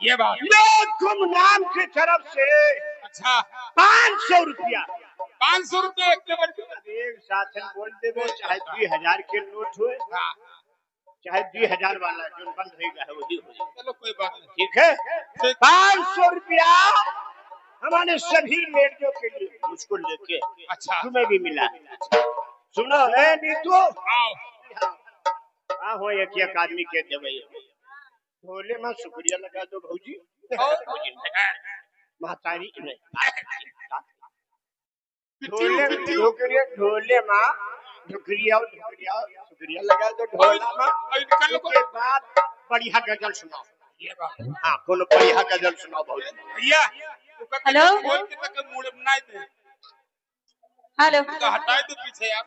ये बात गुमनाम की तरफ से अच्छा 500 रुपया 500 रुपये एक साथ बोल देवे, चाहे 2000 के नोट हो चाहे 2000 वाला जो बंद रहेगा वही हो। चलो कोई बात नहीं, ठीक है। 500 रुपया हमारे सभी लेडियों के लिए मुझको लेके अच्छा तुम्हें भी मिला। सुनो है नीतू, आओ हो एक आदमी के देवे बोले मां शुक्रिया लगा दो भौजी। महतारी ढोले माँ शुक्रिया शुक्रिया लगा दो ढोला माँ। के बाद बढ़िया गजल सुनाओ। ये बात हाँ कोनो बढ़िया गजल सुनाओ भौजी। भैया हेलो बोल के तक मुड़ बनाए दे, हेलो तो हटाए दे पीछे आप।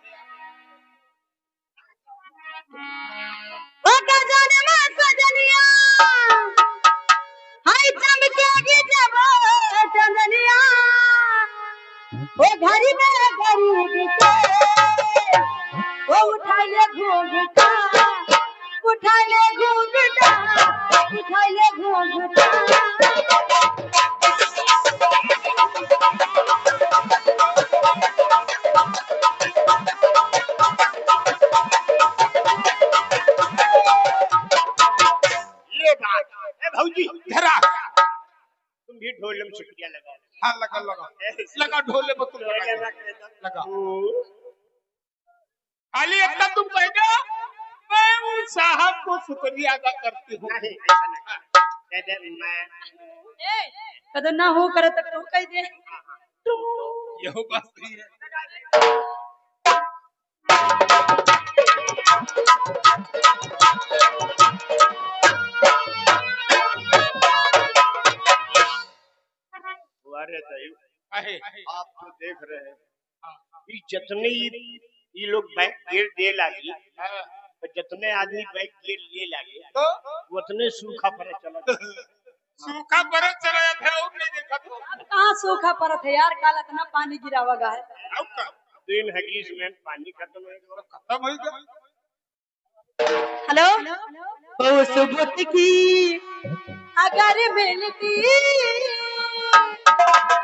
ओ गजन में सजनिया हाय चमकेगी जब चंदनिया ओ घड़ी में गरीब के ओ उठा ले घूंघटा उठा ले घूंघटा उठा ले घूंघटा। भौजी धरा तुम भी ढोल में शुक्रिया लगा। हाँ लगा लगा ढोले में तुम लगा खाली इतना तुम कहेगा मैं उन साहब को शुक्रिया अदा करती हूँ। नहीं ऐसा नहीं मैं कदर ना हो करे तक तो कह दे यही बात सही है। आप तो देख रहे हैं कि जितने ये लोग बैग गिर दे लागी जितने आदमी बैग गिर ले लागे तो उतने सूखा पर चला सूखा पर चला जाता है। नहीं देखा तो अब कहाँ सूखा परत है यार, काला इतना पानी गिरा हुआ है। दिन हगीज में पानी खत्म हो गया। हेलो ओ सुबुत की अगर मिलती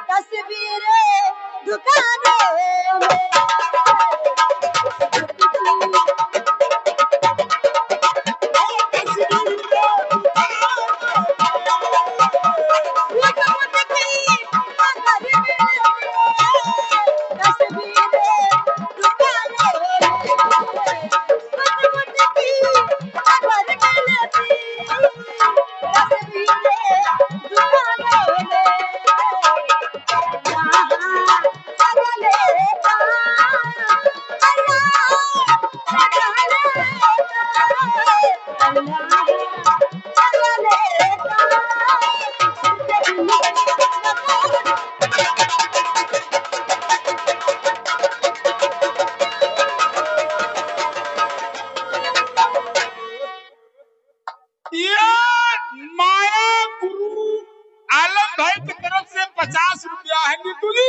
तस्वीरें दुकानों में माया गुरु आलम भाई की तरफ से 50 रुपया है नीतू जी।